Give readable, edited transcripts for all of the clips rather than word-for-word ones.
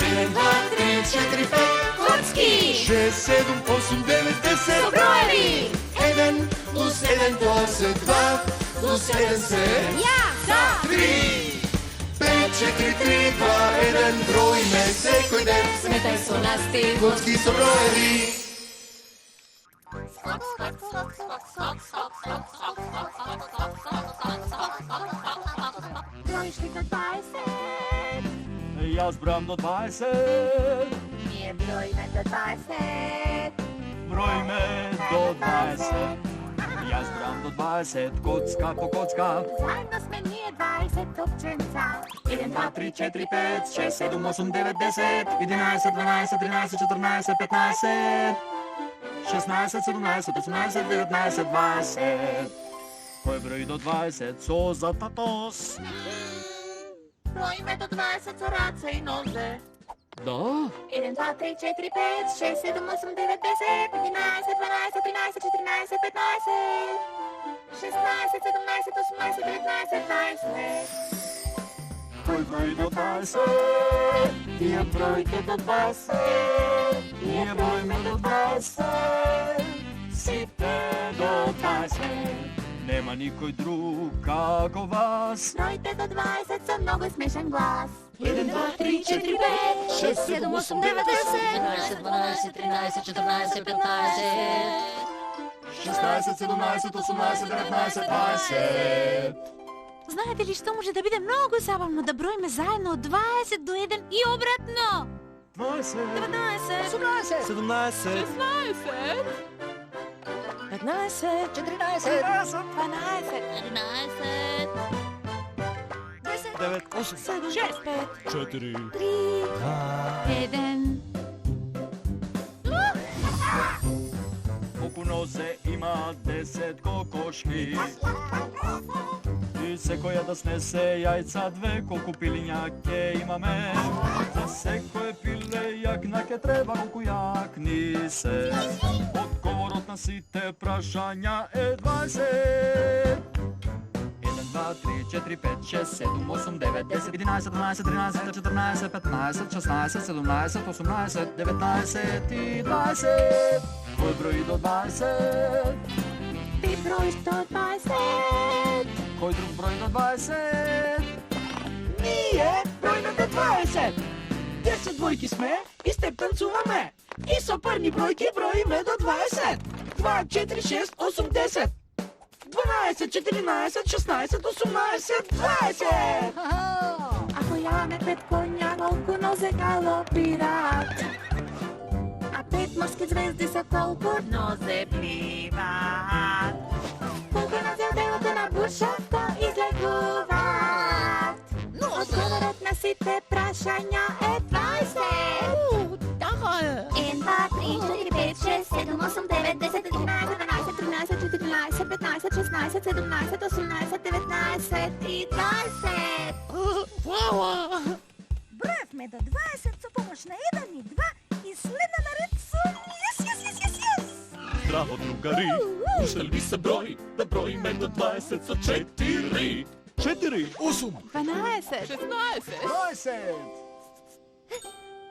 1, 2, 3, 4, 5. Kocki! 6, 7, 8, 9, 10. Со броеви! 1 плюс 1 + 2 плюс 1 се Ја! 3. 5, 4, 3, 2, 1. Броиме секој ден. Сметај со нас ти! Коцки со броеви. Броиш ли до 20? Јас бројам до 20. Ние броиме до 20. Броиме до 20. Јас бројам до 20. Коцка по коцка. Заедно сме ние 20 топченца. 1, 2, 3, 4, 5, 6, 7, 8, 9, 10, 11, 12, 13, 14, 15, 16, 17, 18, 19, 20. Кој брои до 20 со зататос? Броиме до 20 со раце и нозе. Да? 1, 2, 3, 4, 5, 6, 7, 8, 9, 10, 11, 12, 13, 14, 15, 16, 17, 18, 19, 20. Кој брои до 20? Тие броите до 20. Ние броиме до 20. Сите до 20. Нема никој друг како вас. Броите до 20 со многу смешен глас. 1, 2, 3, 4, 5, 6, 7, 8, 9, 10, 11, 12, 13, 14, 15, 16, 17, 18, 19, 20. Знаете ли што може да биде многу забавно да броиме заедно од 20 до 1 и обратно? 20. 19, 18, 17, 15, 14, 12, 11, 9, 8, 7, 6, 5, 4, 3, 1. Околу нозе има 10 кокошки. И секоја да снесе јајца две, колку пилиња ке имаме. За секој пиле јакна ке треба колку јакни се. Одговорот на сите прашања е 20. 1, 2, 3, 4, 5, 6, 7, 8, 9, 10, 11, 12, 13, 14, 15, 16, 17, 18, 19 и 20. Кој брои до 20? ти броиш до 20. Кој друг брои до 20? Ние броиме до 20. 10 двојки сме и с теб танцуваме. И со парни бројки броиме до 20. 2, 4, 6, 8, 10. 12, 14, 16, 18, 20. Ако јаме 5 коња, колку нозе галопираат. А 5 морски звезди со колку нозе пливаат. Колку нозе од делото на бушавко излегуваат. Одговорот на сите прашања е 20. Така е. 1, 2, 3, 4, 5, 6, 7, 8, 9, 10, 11, 12, 13, 14, 15, 16, 17, 18, 19 и 20. Броевме до 20 со помош на 1 и 2 и следна наред со јес. Здраво, другари! Уште ли се брои? Да броиме до 20 со 4. 4, 8, 12, 20!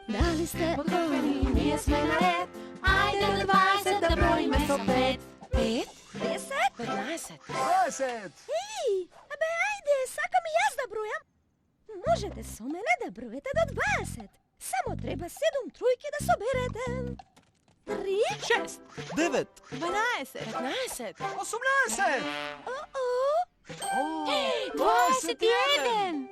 Дали сте подготвени, ние сме наред. Ајде до 20 да броиме со 5. 5, 10, 15. 20! Еј, абе ајде, сакам и јас да бројам. Можете со мене да броите до 20. Само треба 7 тројки да соберете. 3, 6, 9, 12, 15. 18! О, 21! 21.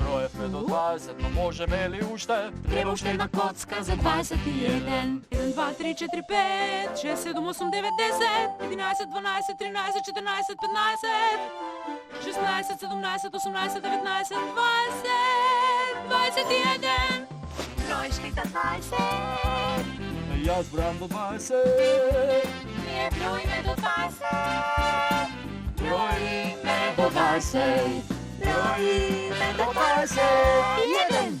Броевме до 20, но можеме ли уште? Треба уште една коцка за 21. 1, 2, 3, 4, 5, 6, 7, 8, 9, 10, 11, 12, 13, 14, 15, 16, 17, 18, 19, 20, 21. Броиш ли до 20? Јас бројам до 20. Ние броиме до 20. Броиме до 20. Броиме до 20. 21.